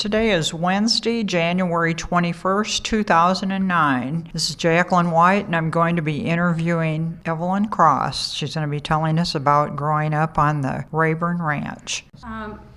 Today is Wednesday, January 21st, 2009. This is Jacqueline White, and I'm going to be interviewing Evelyn Cross. She's going to be telling us about growing up on the Rayburn Ranch.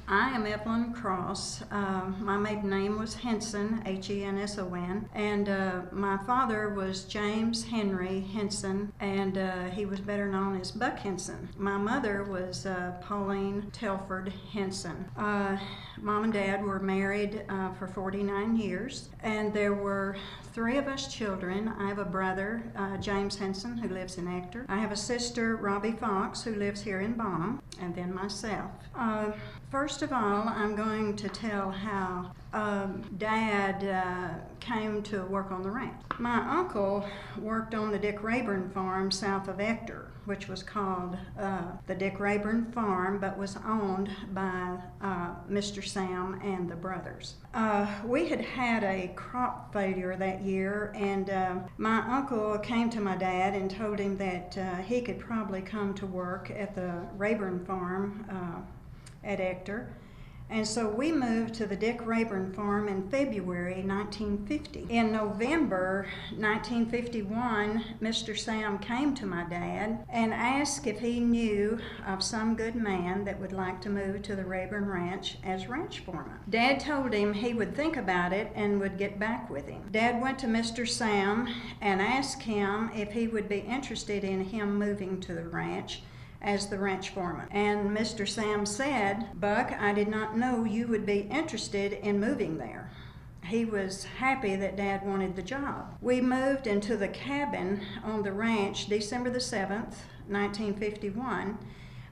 I am Evelyn Cross. My maiden name was Henson, Henson, and my father was James Henry Henson, and he was better known as Buck Henson. My mother was Pauline Telford Henson. Mom and Dad were married for 49 years, and there were 3 of us children. I have a brother, James Henson, who lives in Ector. I have a sister, Robbie Fox, who lives here in Bonham, and then myself. First of all, I'm going to tell how Dad came to work on the ranch. My uncle worked on the Dick Rayburn farm south of Ector, which was called the Dick Rayburn Farm, but was owned by Mr. Sam and the brothers. We had had a crop failure that year, and my uncle came to my dad and told him that he could probably come to work at the Rayburn Farm at Ector. And so we moved to the Dick Rayburn Farm in February 1950. In November 1951, Mr. Sam came to my dad and asked if he knew of some good man that would like to move to the Rayburn Ranch as ranch foreman. Dad told him he would think about it and would get back with him. Dad went to Mr. Sam and asked him if he would be interested in him moving to the ranch as the ranch foreman. And Mr. Sam said, "Buck, I did not know you would be interested in moving there." He was happy that Dad wanted the job. We moved into the cabin on the ranch December the 7th, 1951,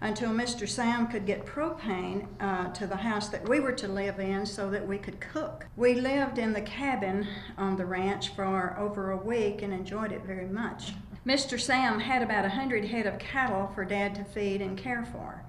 until Mr. Sam could get propane to the house that we were to live in so that we could cook. We lived in the cabin on the ranch for over a week and enjoyed it very much. Mr. Sam had about 100 head of cattle for Dad to feed and care for.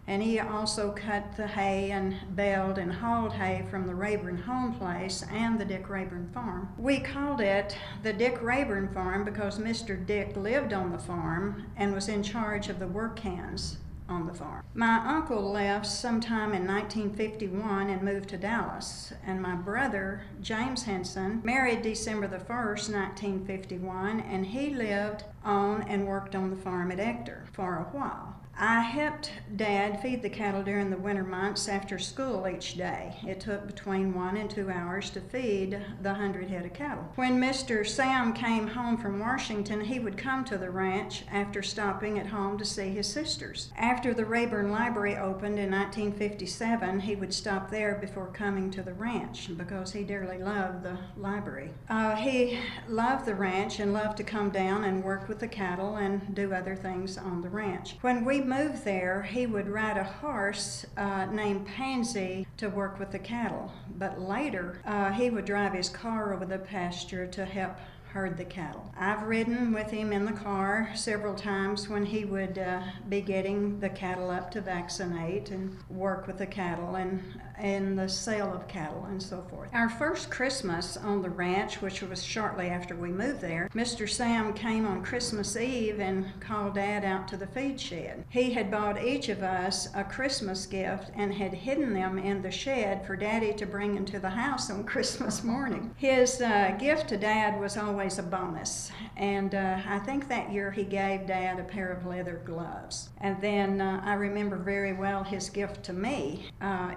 And he also cut the hay and baled and hauled hay from the Rayburn home place and the Dick Rayburn farm. We called it the Dick Rayburn farm because Mr. Dick lived on the farm and was in charge of the work hands on the farm. My uncle left sometime in 1951 and moved to Dallas, and my brother, James Henson, married December the 1st, 1951, and he lived on and worked on the farm at Ector for a while. I helped Dad feed the cattle during the winter months after school each day. It took between 1 and 2 hours to feed the 100 head of cattle. When Mr. Sam came home from Washington, he would come to the ranch after stopping at home to see his sisters. After the Rayburn Library opened in 1957, he would stop there before coming to the ranch because he dearly loved the library. He loved the ranch and loved to come down and work with the cattle and do other things on the ranch. When we moved there, he would ride a horse named Pansy to work with the cattle, but later he would drive his car over the pasture to help herd the cattle. I've ridden with him in the car several times when he would be getting the cattle up to vaccinate and work with the cattle and the sale of cattle and so forth. Our first Christmas on the ranch, which was shortly after we moved there, Mr. Sam came on Christmas Eve and called Dad out to the feed shed. He had bought each of us a Christmas gift and had hidden them in the shed for Daddy to bring into the house on Christmas morning. His gift to Dad was always a bonus, and I think that year he gave Dad a pair of leather gloves. And then I remember very well his gift to me.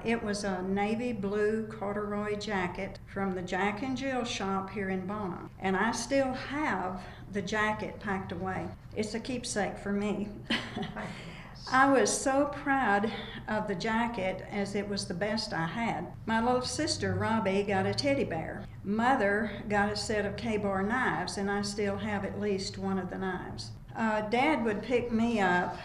It was a navy blue corduroy jacket from the Jack and Jill shop here in Bonham, and I still have the jacket packed away. It's a keepsake for me. I was so proud of the jacket as it was the best I had. My little sister, Robbie, got a teddy bear. Mother got a set of K-bar knives, and I still have at least one of the knives. Dad would pick me up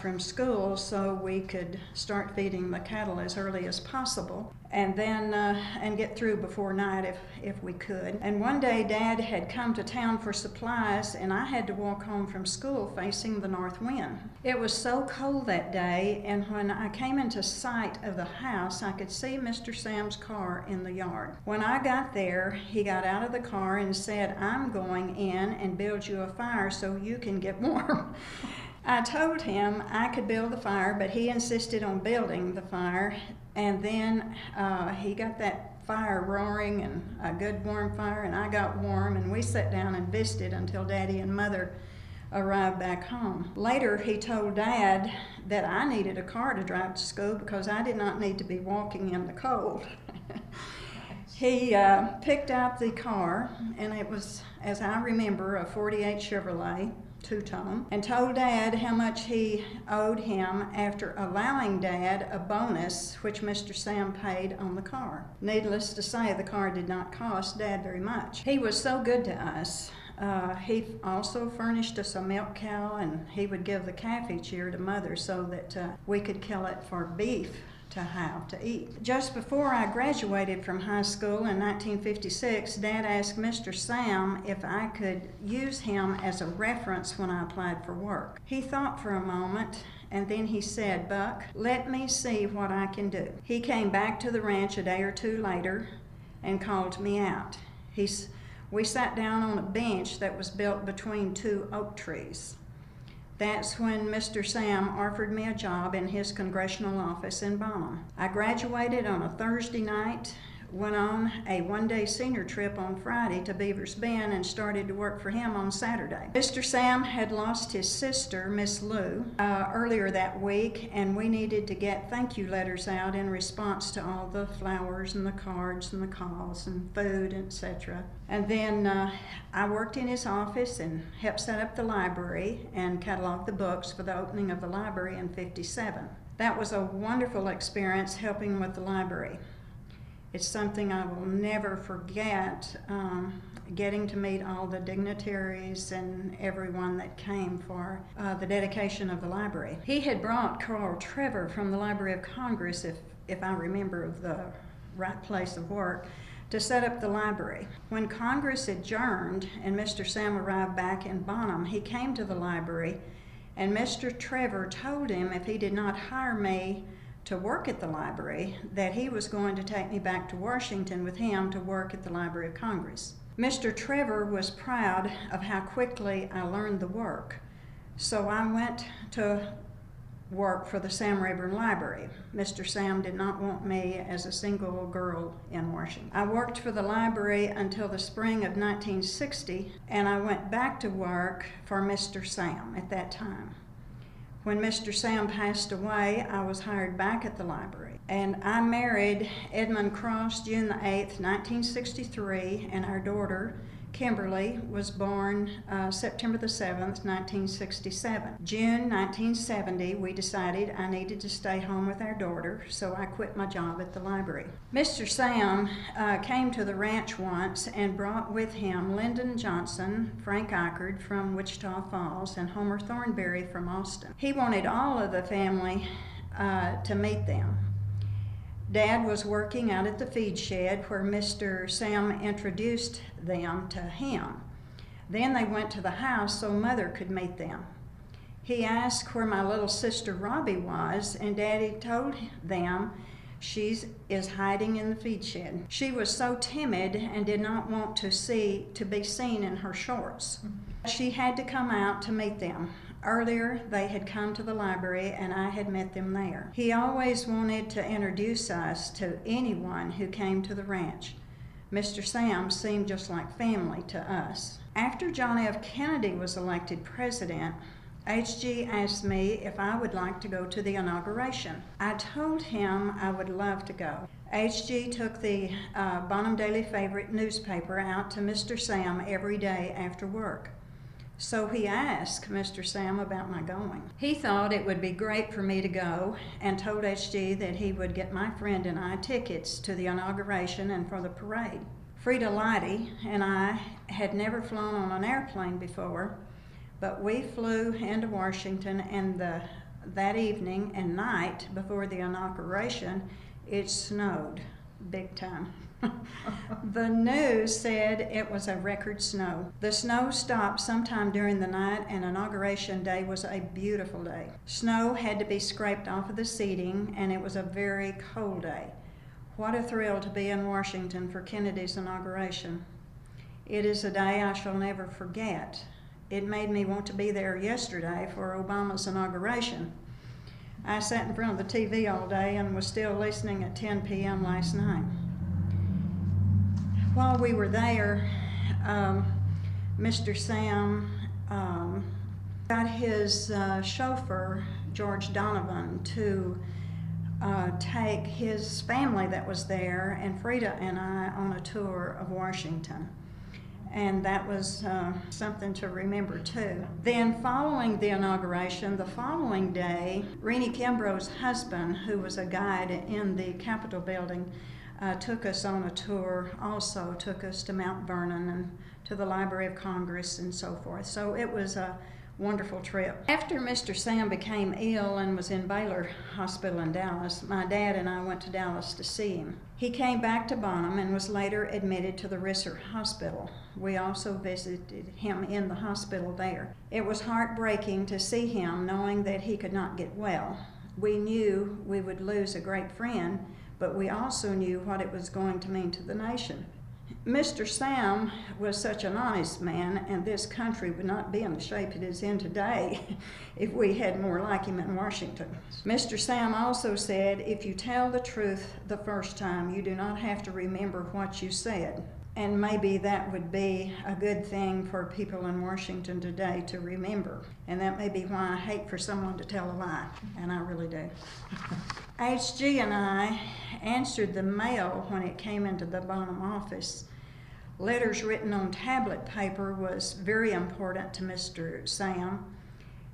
from school so we could start feeding the cattle as early as possible, and then and get through before night if we could. And one day Dad had come to town for supplies, and I had to walk home from school facing the north wind. It was so cold that day, and when I came into sight of the house, I could see Mr. Sam's car in the yard. When I got there, he got out of the car and said, "I'm going in and build you a fire so you can get warm." I told him I could build the fire, but he insisted on building the fire And then he got that fire roaring, and a good warm fire, and I got warm, and we sat down and visited until Daddy and Mother arrived back home. Later, he told Dad that I needed a car to drive to school because I did not need to be walking in the cold. He picked out the car, and it was, as I remember, a 48 Chevrolet two-tone, and told Dad how much he owed him after allowing Dad a bonus which Mr. Sam paid on the car. Needless to say, the car did not cost Dad very much. He was so good to us. He also furnished us a milk cow, and he would give the calf each year to Mother so that we could kill it for beef to have to eat. Just before I graduated from high school in 1956, Dad asked Mr. Sam if I could use him as a reference when I applied for work. He thought for a moment, and then he said, "Buck, let me see what I can do." He came back to the ranch a day or two later and called me out. We sat down on a bench that was built between two oak trees. That's when Mr. Sam offered me a job in his congressional office in Bonham. I graduated on a Thursday night, went on a one-day senior trip on Friday to Beaver's Bend, and started to work for him on Saturday. Mr. Sam had lost his sister, Miss Lou, earlier that week, and we needed to get thank you letters out in response to all the flowers and the cards and the calls and food, etc. And then I worked in his office and helped set up the library and catalog the books for the opening of the library in '57. That was a wonderful experience helping with the library. It's something I will never forget, getting to meet all the dignitaries and everyone that came for the dedication of the library. He had brought Carl Trevor from the Library of Congress, if I remember the right place of work, to set up the library. When Congress adjourned and Mr. Sam arrived back in Bonham, he came to the library, and Mr. Trevor told him if he did not hire me to work at the library, that he was going to take me back to Washington with him to work at the Library of Congress. Mr. Trevor was proud of how quickly I learned the work, so I went to work for the Sam Rayburn Library. Mr. Sam did not want me as a single girl in Washington. I worked for the library until the spring of 1960, and I went back to work for Mr. Sam at that time. When Mr. Sam passed away, I was hired back at the library. And I married Edmund Cross June the 8th, 1963, and our daughter, Kimberly, was born September the 7th, 1967. June 1970, we decided I needed to stay home with our daughter, so I quit my job at the library. Mr. Sam came to the ranch once and brought with him Lyndon Johnson, Frank Eichard from Wichita Falls, and Homer Thornberry from Austin. He wanted all of the family to meet them. Dad was working out at the feed shed where Mr. Sam introduced them to him. Then they went to the house so Mother could meet them. He asked where my little sister Robbie was, and Daddy told them she is hiding in the feed shed. She was so timid and did not want to be seen in her shorts. She had to come out to meet them. Earlier, they had come to the library and I had met them there. He always wanted to introduce us to anyone who came to the ranch. Mr. Sam seemed just like family to us. After John F. Kennedy was elected president, H.G. asked me if I would like to go to the inauguration. I told him I would love to go. H.G. took the Bonham Daily Favorite newspaper out to Mr. Sam every day after work. So he asked Mr. Sam about my going. He thought it would be great for me to go and told H.G. that he would get my friend and I tickets to the inauguration and for the parade. Frida Lighty and I had never flown on an airplane before, but we flew into Washington, and that evening and night before the inauguration, it snowed big time. The news said it was a record snow. The snow stopped sometime during the night, and inauguration day was a beautiful day. Snow had to be scraped off of the seating, and it was a very cold day. What a thrill to be in Washington for Kennedy's inauguration. It is a day I shall never forget. It made me want to be there yesterday for Obama's inauguration. I sat in front of the TV all day and was still listening at 10 p.m. last night. While we were there, Mr. Sam got his chauffeur, George Donovan, to take his family that was there and Frida and I on a tour of Washington. And that was something to remember too. Then following the inauguration, the following day, Renee Kimbrough's husband, who was a guide in the Capitol building, took us on a tour, also took us to Mount Vernon and to the Library of Congress and so forth. So it was a wonderful trip. After Mr. Sam became ill and was in Baylor Hospital in Dallas, my dad and I went to Dallas to see him. He came back to Bonham and was later admitted to the Risser Hospital. We also visited him in the hospital there. It was heartbreaking to see him knowing that he could not get well. We knew we would lose a great friend, but we also knew what it was going to mean to the nation. Mr. Sam was such an honest man, and this country would not be in the shape it is in today if we had more like him in Washington. Mr. Sam also said, if you tell the truth the first time, you do not have to remember what you said. And maybe that would be a good thing for people in Washington today to remember. And that may be why I hate for someone to tell a lie, and I really do. HG and I answered the mail when it came into the Bonham office. Letters written on tablet paper was very important to Mr. Sam.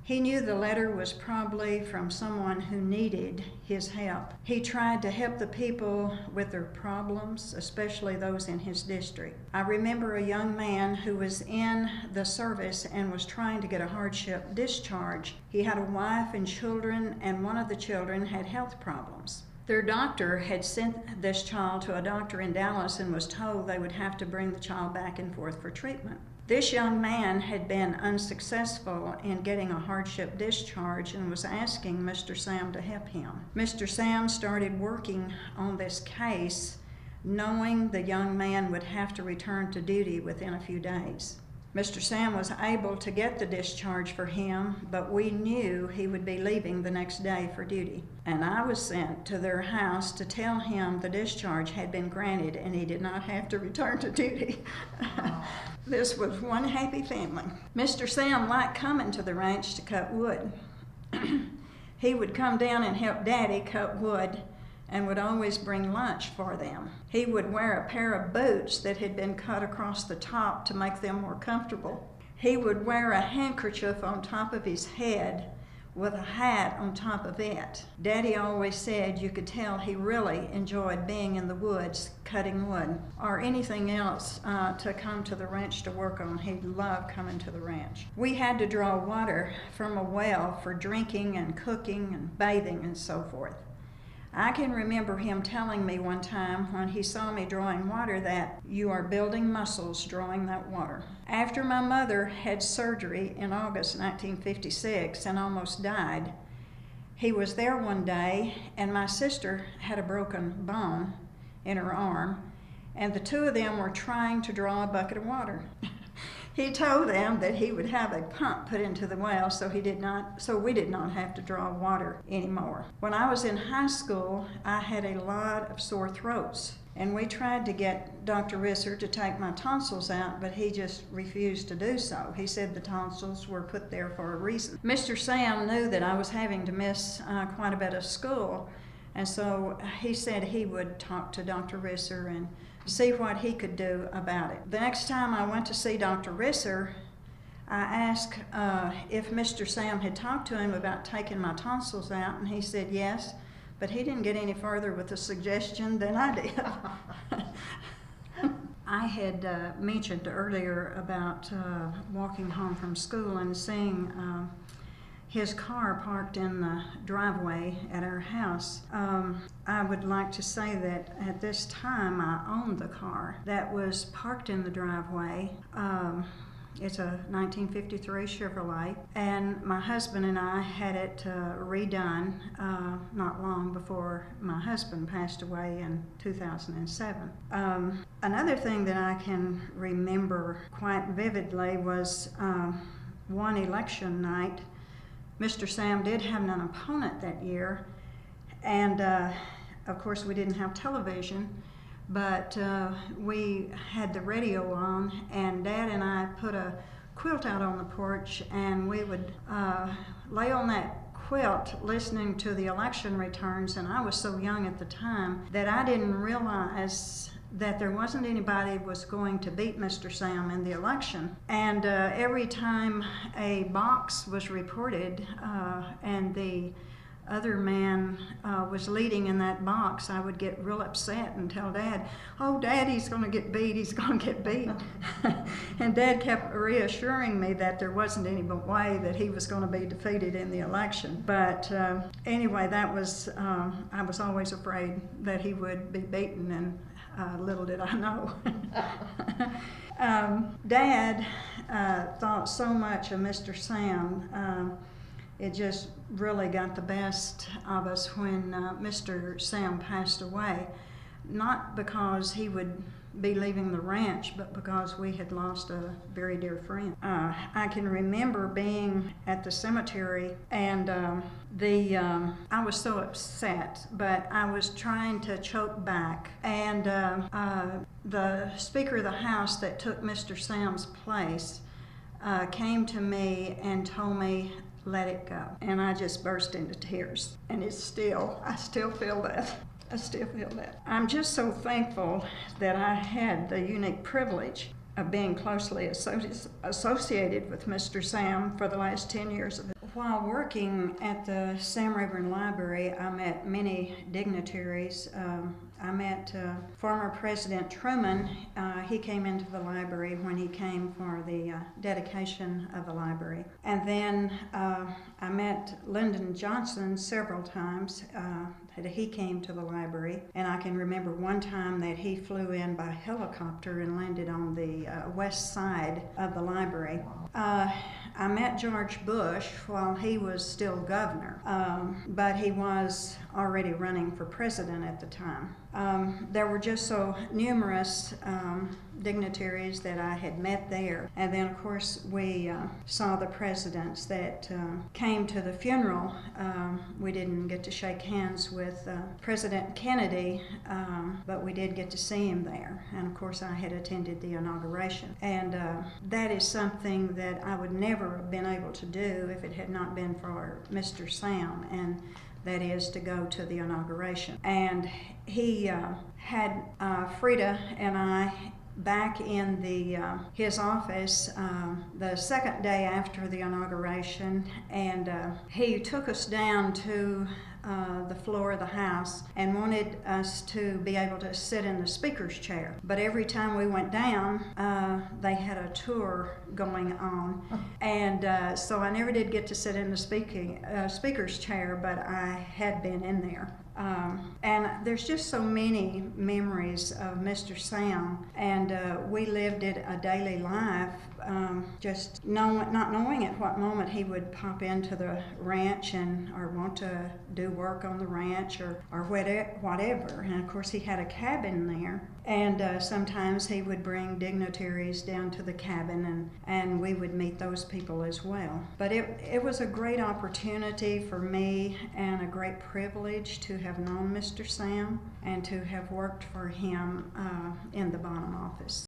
He knew the letter was probably from someone who needed his help. He tried to help the people with their problems, especially those in his district. I remember a young man who was in the service and was trying to get a hardship discharge. He had a wife and children, and one of the children had health problems. Their doctor had sent this child to a doctor in Dallas and was told they would have to bring the child back and forth for treatment. This young man had been unsuccessful in getting a hardship discharge and was asking Mr. Sam to help him. Mr. Sam started working on this case, knowing the young man would have to return to duty within a few days. Mr. Sam was able to get the discharge for him, but we knew he would be leaving the next day for duty. And I was sent to their house to tell him the discharge had been granted and he did not have to return to duty. This was one happy family. Mr. Sam liked coming to the ranch to cut wood. He would come down and help Daddy cut wood and would always bring lunch for them. He would wear a pair of boots that had been cut across the top to make them more comfortable. He would wear a handkerchief on top of his head with a hat on top of it. Daddy always said you could tell he really enjoyed being in the woods, cutting wood, or anything else to come to the ranch to work on. He loved coming to the ranch. We had to draw water from a well for drinking and cooking and bathing and so forth. I can remember him telling me one time when he saw me drawing water that you are building muscles drawing that water. After my mother had surgery in August 1956 and almost died, he was there one day and my sister had a broken bone in her arm and the two of them were trying to draw a bucket of water. He told them that he would have a pump put into the well so we did not have to draw water anymore. When I was in high school, I had a lot of sore throats, and we tried to get Dr. Risser to take my tonsils out, but he just refused to do so. He said the tonsils were put there for a reason. Mr. Sam knew that I was having to miss quite a bit of school, and so he said he would talk to Dr. Risser and see what he could do about it. The next time I went to see Dr. Risser, I asked if Mr. Sam had talked to him about taking my tonsils out, and he said yes, but he didn't get any further with the suggestion than I did. I had mentioned earlier about walking home from school and seeing his car parked in the driveway at our house. I would like to say that at this time I owned the car that was parked in the driveway. It's a 1953 Chevrolet, and my husband and I had it redone not long before my husband passed away in 2007. Another thing that I can remember quite vividly was one election night Mr. Sam did have an opponent that year, and of course we didn't have television, but we had the radio on, and Dad and I put a quilt out on the porch, and we would lay on that quilt listening to the election returns. And I was so young at the time that I didn't realize that there wasn't anybody was going to beat Mr. Sam in the election. And every time a box was reported and the other man was leading in that box, I would get real upset and tell Dad, "Oh, Dad, he's going to get beat, he's going to get beat." And Dad kept reassuring me that there wasn't any way that he was going to be defeated in the election. But anyway, that was, I was always afraid that he would be beaten, and little did I know. Dad thought so much of Mr. Sam. It just really got the best of us when Mr. Sam passed away. Not because he would be leaving the ranch, but because we had lost a very dear friend. I can remember being at the cemetery, and I was so upset, but I was trying to choke back. And the Speaker of the House that took Mr. Sam's place came to me and told me, "Let it go." And I just burst into tears. And I still feel that. I still feel that. I'm just so thankful that I had the unique privilege of being closely associated with Mr. Sam for the last 10 years of it. While working at the Sam Rayburn Library, I met many dignitaries. I met former President Truman. He came into the library when he came for the dedication of the library. And then I met Lyndon Johnson several times. That he came to the library, and I can remember one time that he flew in by helicopter and landed on the west side of the library. I met George Bush while he was still governor, but he was already running for president at the time. There were just so numerous dignitaries that I had met there. And then, of course, we saw the presidents that came to the funeral. We didn't get to shake hands with President Kennedy, but we did get to see him there. And, of course, I had attended the inauguration. And that is something that I would never have been able to do if it had not been for Mr. Sam, and that is to go to the inauguration. And he had Frida and I back in his office the second day after the inauguration, and he took us down to the floor of the House and wanted us to be able to sit in the speaker's chair. But every time we went down, they had a tour going on, and so I never did get to sit in the speaker's chair, but I had been in there. And there's just so many memories of Mr. Sam, and we lived it a daily life, just not knowing at what moment he would pop into the ranch or want to do work on the ranch or whatever. And of course he had a cabin there, and sometimes he would bring dignitaries down to the cabin, and we would meet those people as well. But it was a great opportunity for me and a great privilege to have known Mr. Sam and to have worked for him in the Bonham office.